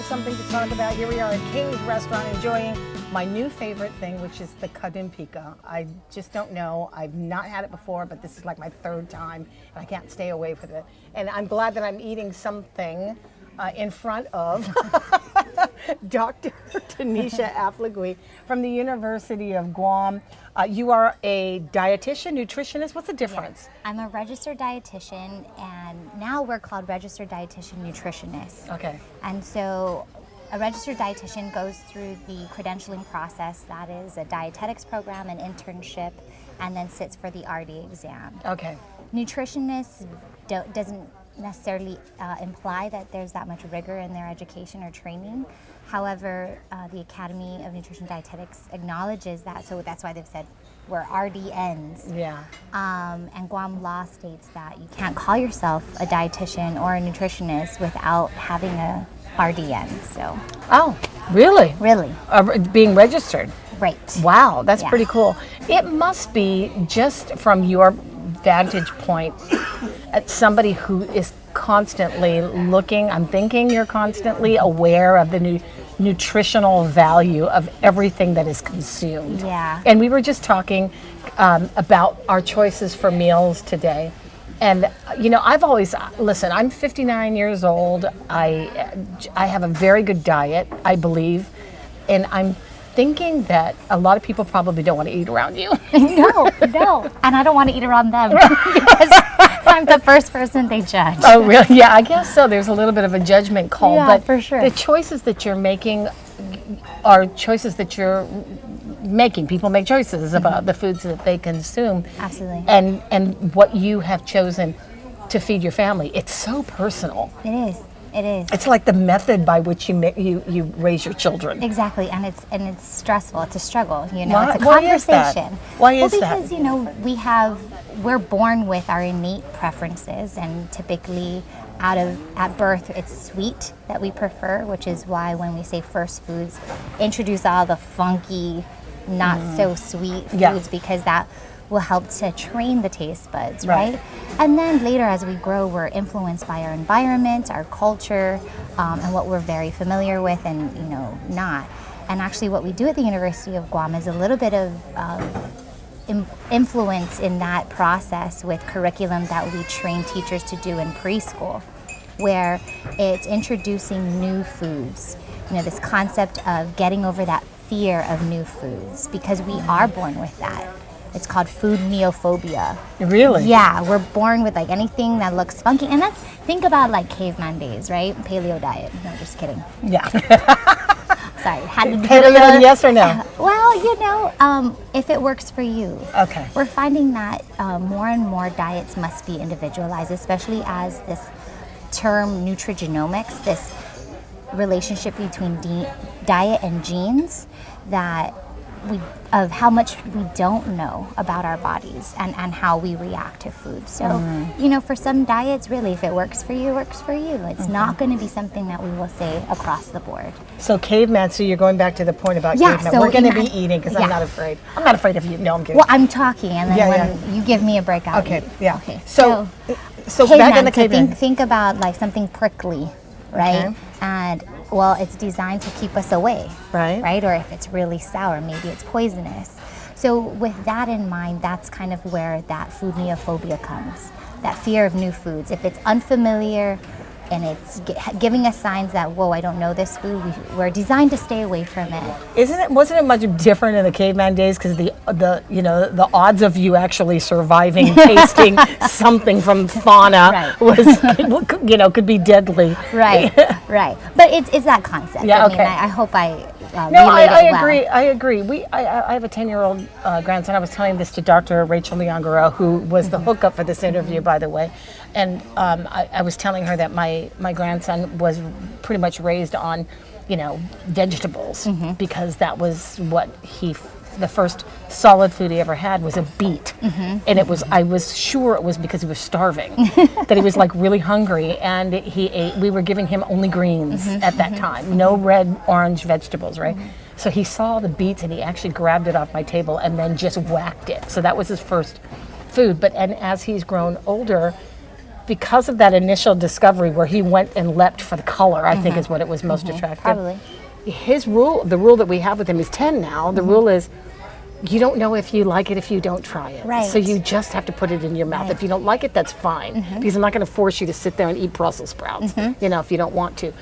of something to talk about. Here we are at King's Restaurant enjoying my new favorite thing, which is the kadun pika. I just don't know. I've not had it before, but this is like my third time, and I can't stay away from it. And I'm glad that I'm eating something in front of Dr. Tanisha Aflagui from the University of Guam. You are a dietitian, nutritionist. What's the difference? Yes. I'm a registered dietitian, and now we're called registered dietitian nutritionists. Okay. And so a registered dietitian goes through the credentialing process, that is a dietetics program, an internship, and then sits for the RD exam. Okay. Nutritionists doesn't necessarily imply that there's that much rigor in their education or training. However, the Academy of Nutrition Dietetics acknowledges that, so that's why they've said we're RDNs. Yeah. And Guam law states that you can't call yourself a dietitian or a nutritionist without having a RDN. So. Oh, really? Really. Being registered. Right. Wow, that's Yeah. pretty cool. It must be, just from your vantage point, at somebody who is constantly looking, I'm thinking you're constantly aware of the nutritional value of everything that is consumed. Yeah. And we were just talking about our choices for meals today. And, you know, I've always, listen, I'm 59 years old. I have a very good diet, I believe. And I'm thinking that a lot of people probably don't want to eat around you. No. And I don't want to eat around them because I'm the first person they judge. Oh, really? Yeah, I guess so. There's a little bit of a judgment call. Yeah, but for sure. The choices that you're making are choices that you're making. People make choices about the foods that they consume. Absolutely. And what you have chosen to feed your family. It's so personal. It is. It's like the method by which you raise your children. Exactly, and it's stressful. It's a struggle, you know. Why- it's a why is that? conversation. Why is that? Well, because you know we're born with our innate preferences, and typically at birth it's sweet that we prefer, which is why when we say first foods, introduce all the funky, not so sweet foods, Yeah. because that will help to train the taste buds, Right. right? And then later as we grow, we're influenced by our environment, our culture, and what we're very familiar with and, you know, not. And actually what we do at the University of Guam is a little bit of influence in that process with curriculum that we train teachers to do in preschool, where it's introducing new foods. You know, this concept of getting over that fear of new foods, because we are born with that. It's called food neophobia. Really? Yeah, we're born with like anything that looks funky. And that's, think about like caveman days, right? Paleo diet. No, just kidding. Yeah. Sorry. Had to Paleo, yes or no? Well, you know, if it works for you. Okay. We're finding that more and more diets must be individualized, especially as this term nutrigenomics, this relationship between diet and genes, that of how much we don't know about our bodies and how we react to food. So, you know, for some diets, really, if it works for you, it works for you. It's not going to be something that we will say across the board. So caveman, so you're going back to the point about Yeah, caveman. so We're going to in- be eating because yeah. I'm not afraid. I'm not afraid of you. No, I'm kidding. Well, I'm talking, and then Yeah, when you give me a break, I'll Okay, eat. yeah. Okay, So caveman, back in the so caveman. think about like something prickly, right? Okay. And well, it's designed to keep us away, Right. Or if it's really sour, maybe it's poisonous. So with that in mind, that's kind of where that food neophobia comes, that fear of new foods. If it's unfamiliar and it's giving us signs that, whoa, I don't know this food, we're designed to stay away from it. Wasn't it much different in the caveman days? Because the odds of you actually surviving tasting something from fauna Right. was could be deadly. Right, right. But it's that concept. Yeah, I mean, okay. I hope I No, relayed I it well. agree. I agree. I have a 10-year-old grandson. I was telling this to Dr. Rachel Nyongoro, who was the hookup for this interview, by the way. And I was telling her that my grandson was pretty much raised on, vegetables, because that was what the first solid food he ever had was a beet. And I was sure it was because he was starving, that he was like really hungry, and we were giving him only greens at that time, no red, orange vegetables, right? So he saw the beets and he actually grabbed it off my table and then just whacked it. So that was his first food. And as he's grown older, because of that initial discovery where he went and leapt for the color, I think is what it was most attractive. Probably. His rule, the rule that we have with him, is 10 now. The rule is you don't know if you like it if you don't try it. Right. So you just have to put it in your mouth. Right. If you don't like it, that's fine. Because I'm not going to force you to sit there and eat Brussels sprouts, if you don't want to.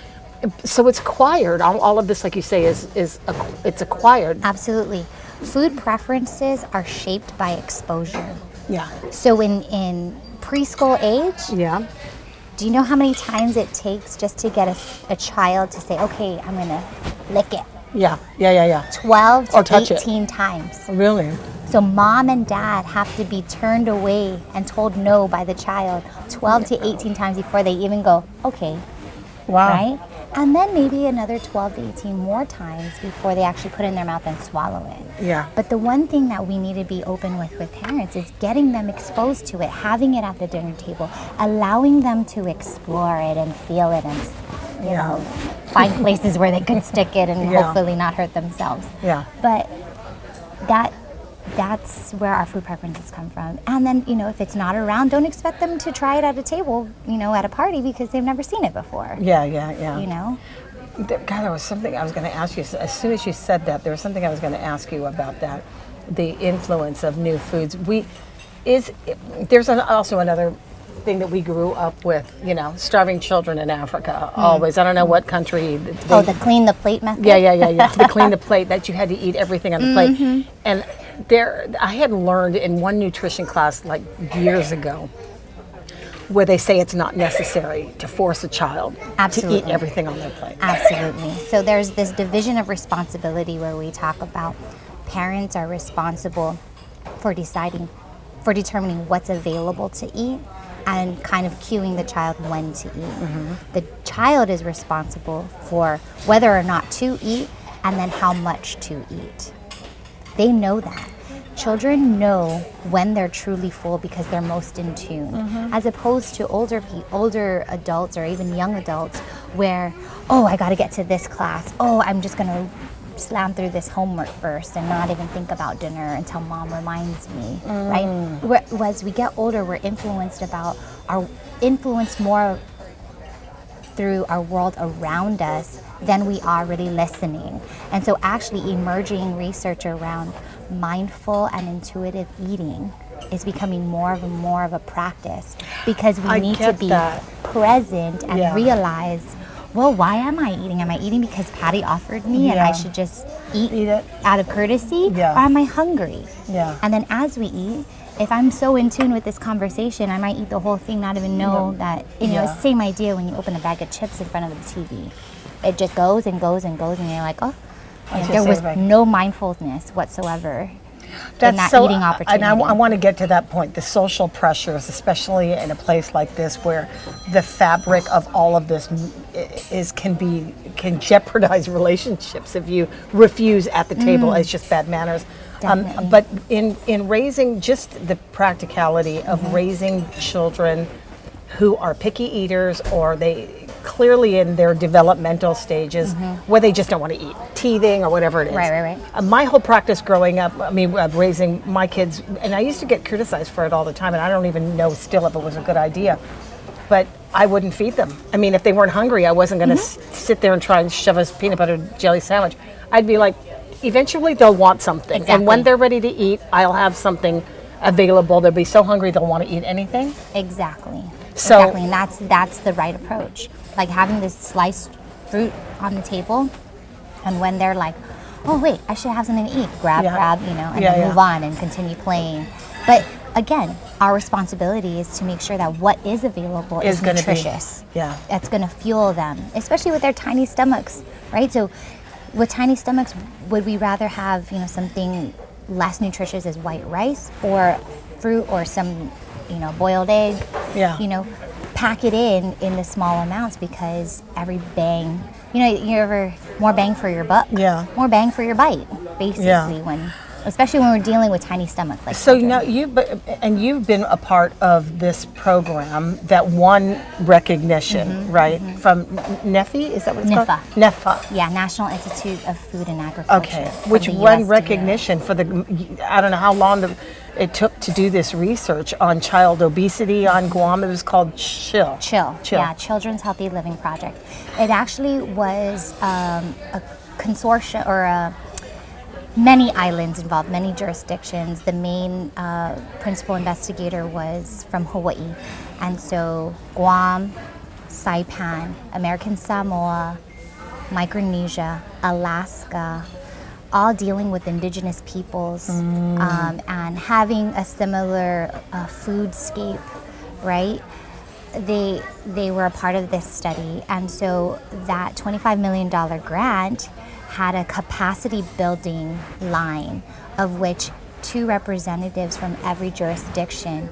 So it's acquired. All of this, like you say, it's acquired. Absolutely. Food preferences are shaped by exposure. Yeah. So in preschool age, Yeah. do you know how many times it takes just to get a child to say, okay, I'm going to lick it? Yeah. 12 Or to touch it. 18 times. Really? So mom and dad have to be turned away and told no by the child 12 to 18 times before they even go, okay, Wow. right? And then maybe another 12 to 18 more times before they actually put it in their mouth and swallow it. Yeah. But the one thing that we need to be open with parents is getting them exposed to it, having it at the dinner table, allowing them to explore it and feel it and, you know, find places where they could stick it and Yeah. hopefully not hurt themselves. Yeah. But that's where our food preferences come from. And then, if it's not around, don't expect them to try it at a table, at a party because they've never seen it before. Yeah. God, there was something I was going to ask you. As soon as you said that, there was something I was going to ask you about that, the influence of new foods. There's also another thing that we grew up with, starving children in Africa, always. I don't know what country. The clean the plate method? Yeah. To clean the plate, that you had to eat everything on the plate. And I had learned in one nutrition class like years ago, where they say it's not necessary to force a child to eat everything on their plate. Absolutely. So there's this division of responsibility where we talk about parents are responsible for determining what's available to eat and kind of cueing the child when to eat. The child is responsible for whether or not to eat and then how much to eat. They know that. Children know when they're truly full because they're most in tune, as opposed to older adults or even young adults where, I got to get to this class. I'm just going to slam through this homework first and not even think about dinner until mom reminds me, right? As we get older, we're influenced more through our world around us than we are really listening. And so actually emerging research around mindful and intuitive eating is becoming more of a practice because we need to be present and realize, well, why am I eating? Am I eating because Patty offered me and I should just eat it out of courtesy? Yeah. Or am I hungry? Yeah. And then as we eat, if I'm so in tune with this conversation, I might eat the whole thing, not even know that, it's the same idea when you open a bag of chips in front of the TV. It just goes and goes and goes, and you're like, there was no mindfulness whatsoever in that eating opportunity. And I want to get to that point, the social pressures, especially in a place like this where the fabric of all of this can jeopardize relationships if you refuse at the table. It's just bad manners. But in raising, just the practicality of raising children who are picky eaters, or they clearly in their developmental stages where they just don't want to eat, teething or whatever it is. Right. My whole practice growing up, raising my kids, and I used to get criticized for it all the time, and I don't even know still if it was a good idea, but I wouldn't feed them. If they weren't hungry, I wasn't going to sit there and try and shove a peanut butter jelly sandwich. I'd be like, eventually they'll want something. Exactly. And when they're ready to eat, I'll have something available. They'll be so hungry they'll want to eat anything. Exactly. So, exactly. And that's the right approach. Like having this sliced fruit on the table, and when they're like, oh wait, I should have something to eat, grab, and then move on and continue playing. But again, our responsibility is to make sure that what is available is nutritious. That's going to fuel them, especially with their tiny stomachs, right? So with tiny stomachs, would we rather have, something less nutritious as white rice or fruit or some, boiled egg? Pack it in the small amounts, because every bang, more bang for your buck, more bang for your bite, basically, especially when we're dealing with tiny stomachs like so children. you've been a part of this program that won recognition, right? From NEFI, is that what it's called? NEFA. Yeah, National Institute of Food and Agriculture. Okay, which won recognition for I don't know how long it took to do this research on child obesity on Guam. It was called CHILL. CHILL. Yeah, Children's Healthy Living Project. It actually was a consortium or many islands involved, many jurisdictions. The main principal investigator was from Hawaii. And so Guam, Saipan, American Samoa, Micronesia, Alaska, all dealing with indigenous peoples and having a similar foodscape, right? They were a part of this study, and so that $25 million grant had a capacity building line of which 2 representatives from every jurisdiction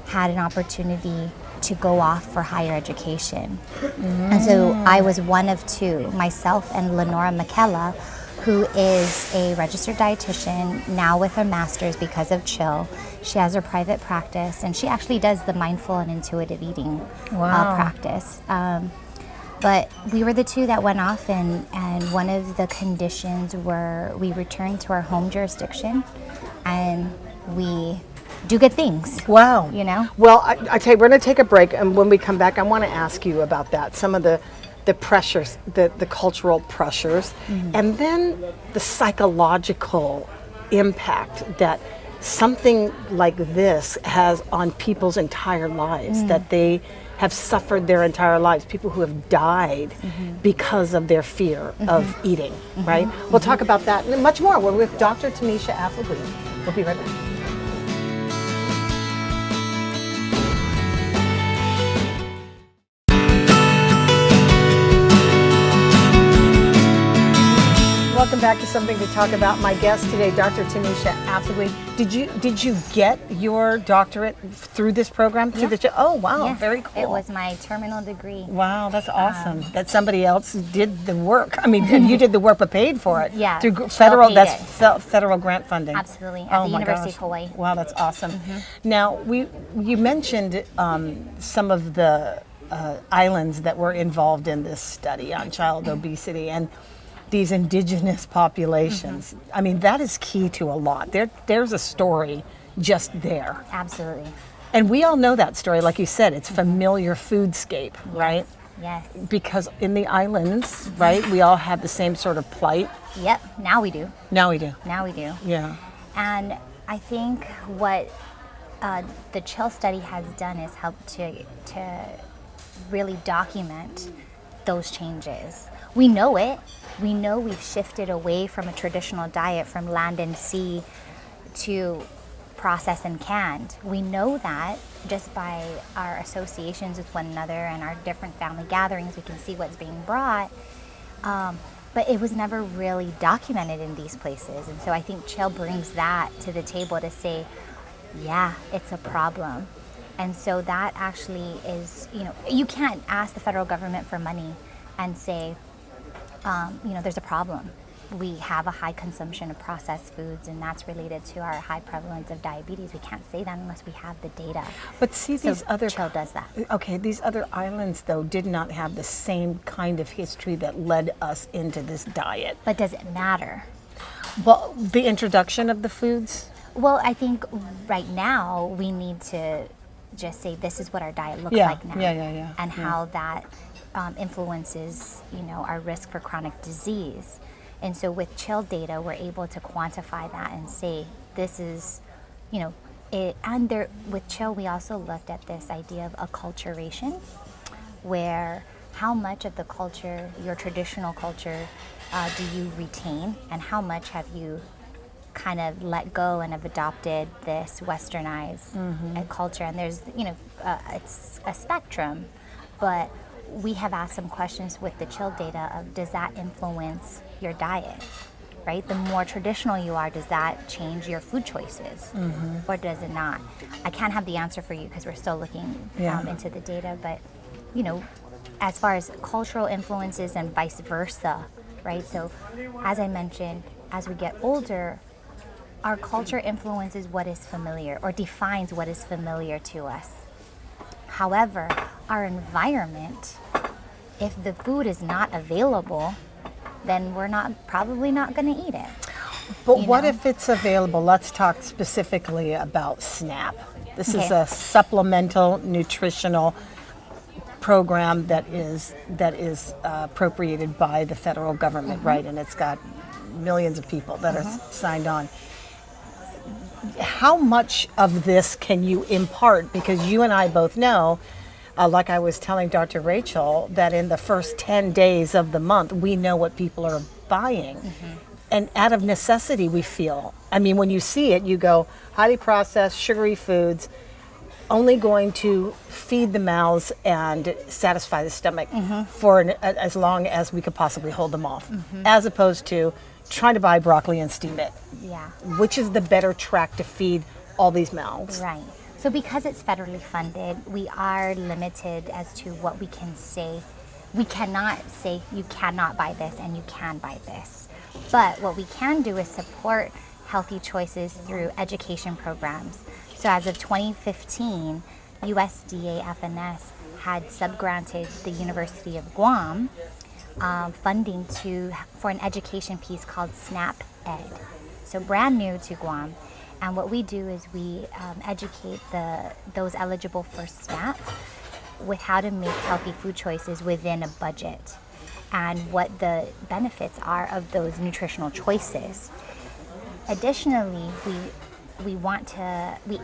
had an opportunity to go off for higher education. And so I was one of 2, myself and Lenora McKella, who is a registered dietitian now with her master's because of CHILL. She has her private practice, and she actually does the mindful and intuitive eating practice. But we were the 2 that went off, and one of the conditions were we returned to our home jurisdiction, and we do good things. Wow. You know? Well, I tell you, we're going to take a break, and when we come back, I want to ask you about that. Some of the pressures, the cultural pressures, and then the psychological impact that something like this has on people's entire lives, that they have suffered their entire lives, people who have died because of their fear of eating, right? We'll talk about that and much more. We're with Dr. Tanisha Appleby. We'll be right back. Welcome back to Something to Talk About. My guest today, Dr. Tanisha Appleby. Did you get your doctorate through this program? Oh, wow, Yes, very cool. it was my terminal degree. Wow, that's awesome. That somebody else did the work. I mean, and you did the work but paid for it. Yeah, Through Shell federal, paid that's it. federal grant funding. Absolutely, at Oh the my University gosh. of Hawaii. Wow, that's awesome. Now, you mentioned some of the islands that were involved in this study on child obesity and these indigenous populations. I mean, that is key to a lot. There's a story just there. Absolutely. And we all know that story. Like you said, it's familiar foodscape, right? Yes. Because in the islands, right, we all have the same sort of plight. Yep, now we do. Now we do. Now we do. Yeah. And I think what the CHILL study has done is help to really document those changes. We know it. We know we've shifted away from a traditional diet from land and sea to processed and canned. We know that just by our associations with one another and our different family gatherings, we can see what's being brought. But it was never really documented in these places. And so I think CHILL brings that to the table to say, yeah, it's a problem. And so that actually is, you can't ask the federal government for money and say, there's a problem. We have a high consumption of processed foods, and that's related to our high prevalence of diabetes. We can't say that unless we have the data. But see, these other CHILL does that. Okay, these other islands though did not have the same kind of history that led us into this diet. But does it matter? Well, the introduction of the foods. Well, I think right now we need to just say this is what our diet looks like now, and how that influences, our risk for chronic disease. And so with CHILL data, we're able to quantify that and say this is, it. And with CHILL, we also looked at this idea of acculturation, where how much of the culture, your traditional culture, do you retain, and how much have you kind of let go and have adopted this westernized culture? And there's, it's a spectrum, but we have asked some questions with the CHILL data of does that influence your diet, right? The more traditional you are, does that change your food choices, or does it not? I can't have the answer for you because we're still looking into the data, but as far as cultural influences and vice versa, right? So as I mentioned, as we get older, our culture influences what is familiar or defines what is familiar to us. However, our environment, if the food is not available, then we're probably not going to eat it. But you what know? if it's available? Let's talk specifically about SNAP. This is Okay. a supplemental nutritional program that is appropriated by the federal government, right? And it's got millions of people that are signed on. How much of this can you impart? Because you and I both know, like I was telling Dr. Rachel, that in the first 10 days of the month, we know what people are buying. And out of necessity, we feel. I mean, when you see it, you go, highly processed, sugary foods, only going to feed the mouths and satisfy the stomach for as long as we could possibly hold them off, as opposed to trying to buy broccoli and steam it. Yeah. Which is the better track to feed all these mouths? Right. So because it's federally funded, we are limited as to what we can say. We cannot say you cannot buy this and you can buy this. But what we can do is support healthy choices through education programs. So as of 2015, USDA FNS had subgranted the University of Guam funding for an education piece called SNAP Ed. So brand new to Guam. And what we do is we educate those eligible for SNAP with how to make healthy food choices within a budget and what the benefits are of those nutritional choices. Additionally, we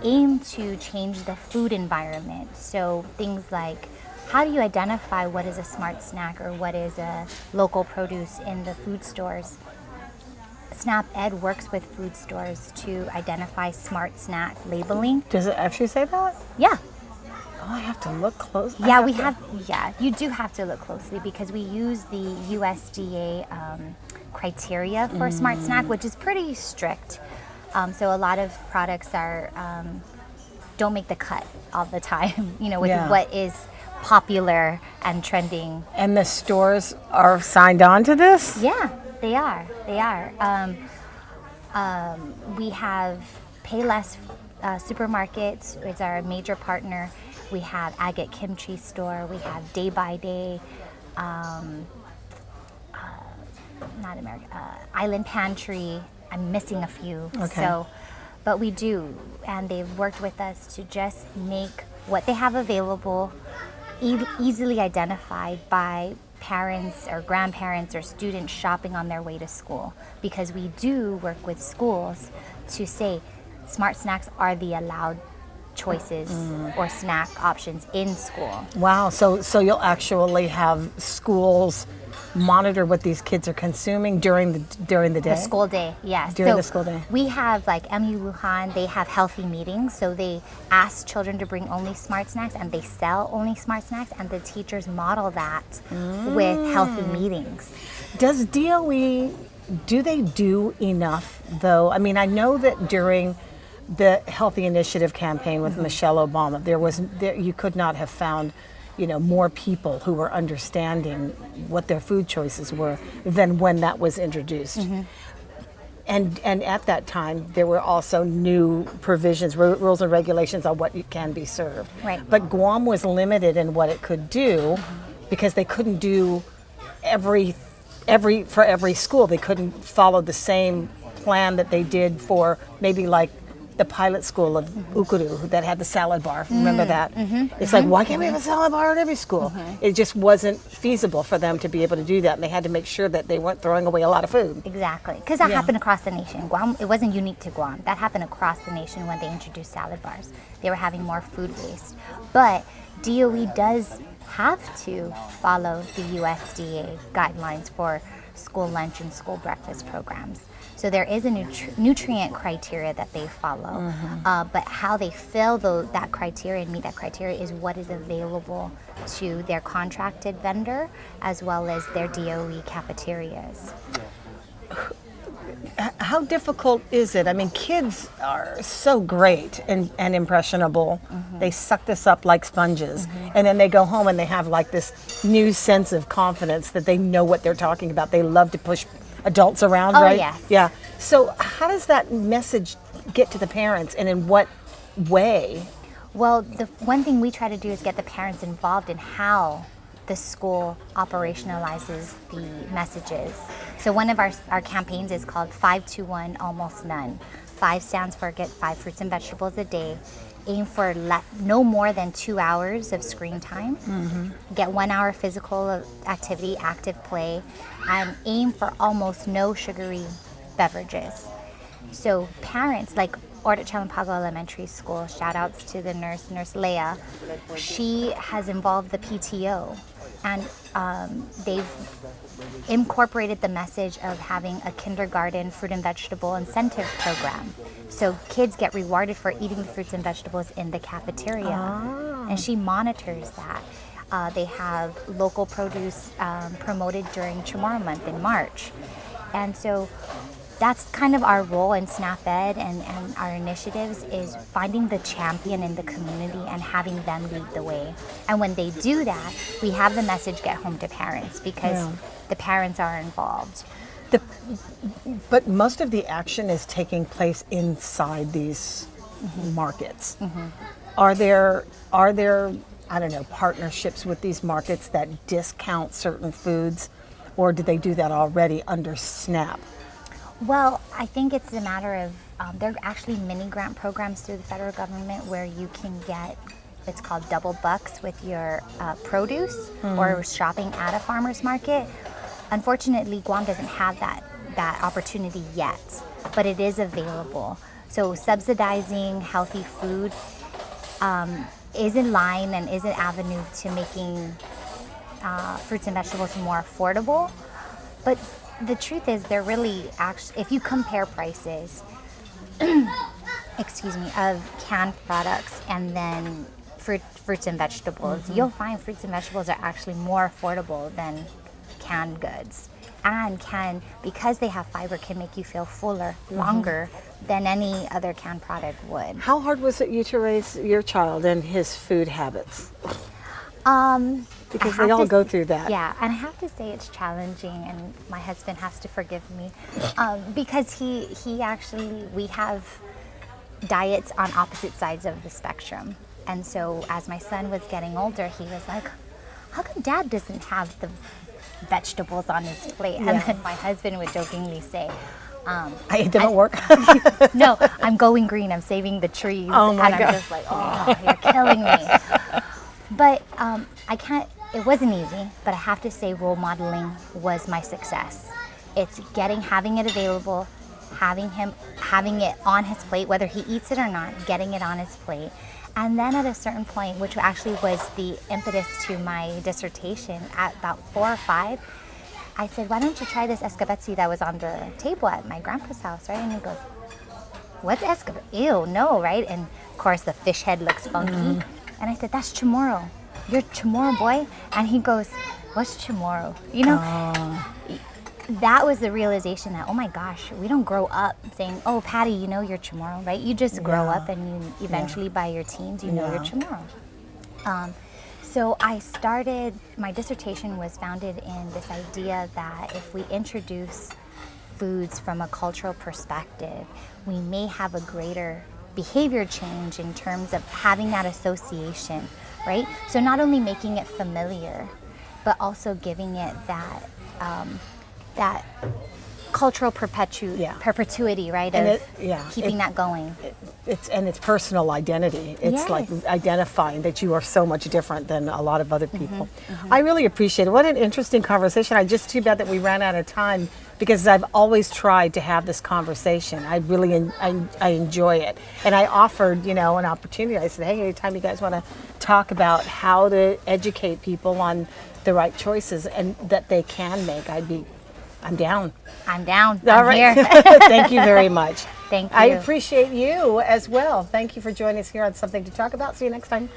aim to change the food environment. So things like, how do you identify what is a smart snack or what is a local produce in the food stores? SNAP Ed works with food stores to identify smart snack labeling. Does it actually say that? Yeah. Oh, I have to look close. You do have to look closely because we use the USDA criteria for smart snack, which is pretty strict. So a lot of products don't make the cut all the time, with what is popular and trending. And the stores are signed on to this? Yeah, they are. We have Payless Supermarkets is our major partner. We have Agate Kimchi Store. We have Day by Day. Island Pantry. I'm missing a few. Okay. So, but we do, and they've worked with us to just make what they have available easily identified by parents or grandparents or students shopping on their way to school, because we do work with schools to say smart snacks are the allowed choices or snack options in school. Wow, so you'll actually have schools monitor what these kids are consuming during the day? The school day, yes. During the school day. We have like MU Wuhan, they have healthy meetings, so they ask children to bring only smart snacks and they sell only smart snacks, and the teachers model that with healthy meetings. Does DOE, do they do enough though? I mean, I know that during the Healthy Initiative campaign with Michelle Obama, you could not have found more people who were understanding what their food choices were than when that was introduced. And at that time, there were also new provisions, rules and regulations on what can be served. Right. But Guam was limited in what it could do because they couldn't do for every school. They couldn't follow the same plan that they did for maybe like the pilot school of Ukuru that had the salad bar. Remember that? It's like, why can't we have a salad bar at every school? It just wasn't feasible for them to be able to do that, and they had to make sure that they weren't throwing away a lot of food. Exactly, because that happened across the nation. Guam, it wasn't unique to Guam. That happened across the nation when they introduced salad bars. They were having more food waste. But DOE does have to follow the USDA guidelines for school lunch and school breakfast programs. So there is a nutrient criteria that they follow, but how they fill that criteria and meet that criteria is what is available to their contracted vendor as well as their DOE cafeterias. How difficult is it? I mean, kids are so great and impressionable. They suck this up like sponges. And then they go home and they have like this new sense of confidence that they know what they're talking about. They love to push adults around, right? Yes. Yeah. So how does that message get to the parents, and in what way? Well, the one thing we try to do is get the parents involved in how the school operationalizes the messages. So one of our campaigns is called 521 Almost None. 5 stands for get 5 fruits and vegetables a day. Aim for no more than 2 hours of screen time. Get 1 hour physical activity, active play, and aim for almost no sugary beverages. So parents, like Ordet Chalampago Elementary School, shout outs to the nurse Leia, she has involved the PTO, and they've incorporated the message of having a kindergarten fruit and vegetable incentive program. So kids get rewarded for eating the fruits and vegetables in the cafeteria, and she monitors that. They have local produce promoted during Chamorro Month in March. And so that's kind of our role in SNAP-Ed and our initiatives, is finding the champion in the community and having them lead the way. And when they do that, we have the message get home to parents, because the parents are involved. But most of the action is taking place inside these markets. Are there I don't know, partnerships with these markets that discount certain foods, or do they do that already under SNAP? Well, I think it's a matter of, there are actually mini grant programs through the federal government where you can get, it's called double bucks with your produce or shopping at a farmer's market. Unfortunately, Guam doesn't have that opportunity yet, but it is available. So subsidizing healthy food is in line and is an avenue to making fruits and vegetables more affordable. But the truth is, they're really actually, if you compare prices, excuse me, of canned products and then fruits and vegetables, you'll find fruits and vegetables are actually more affordable than canned goods. And because they have fiber, can make you feel fuller longer than any other canned product would. How hard was it you to raise your child and his food habits? Because they all go through that. Yeah, and I have to say it's challenging, and my husband has to forgive me, because he actually, we have diets on opposite sides of the spectrum. And so as my son was getting older, he was like, how come Dad doesn't have the vegetables on his plate? And then my husband would jokingly say, I ate them at work. no, I'm going green, I'm saving the trees. Oh my and God. I'm just like, oh, you're killing me. But I can't, it wasn't easy, but I have to say role modeling was my success. It's having it available, having it on his plate, whether he eats it or not, getting it on his plate. And then at a certain point, which actually was the impetus to my dissertation, at about 4 or 5, I said, why don't you try this escabeche that was on the table at my grandpa's house, right? And he goes, what's escabeche? Ew, no, right? And of course the fish head looks funky. And I said, that's chamorro. You're chamorro boy? And he goes, what's chamorro? You know, that was the realization that, oh my gosh, we don't grow up saying, oh, Patty, you know you're chamorro, right? You just grow up, and you eventually by your teens, you know you're chamorro. So I started, my dissertation was founded in this idea that if we introduce foods from a cultural perspective, we may have a greater behavior change in terms of having that association, right? So not only making it familiar, but also giving it that cultural perpetuity, right? Of keeping that going. It's personal identity. It's like identifying that you are so much different than a lot of other people. I really appreciate it. What an interesting conversation. Just too bad that we ran out of time, because I've always tried to have this conversation. I really I enjoy it. And I offered, an opportunity. I said, hey, anytime you guys want to talk about how to educate people on the right choices and that they can make, I'm down. I'm down. All I'm right. here. Thank you very much. Thank you. I appreciate you as well. Thank you for joining us here on Something to Talk About. See you next time.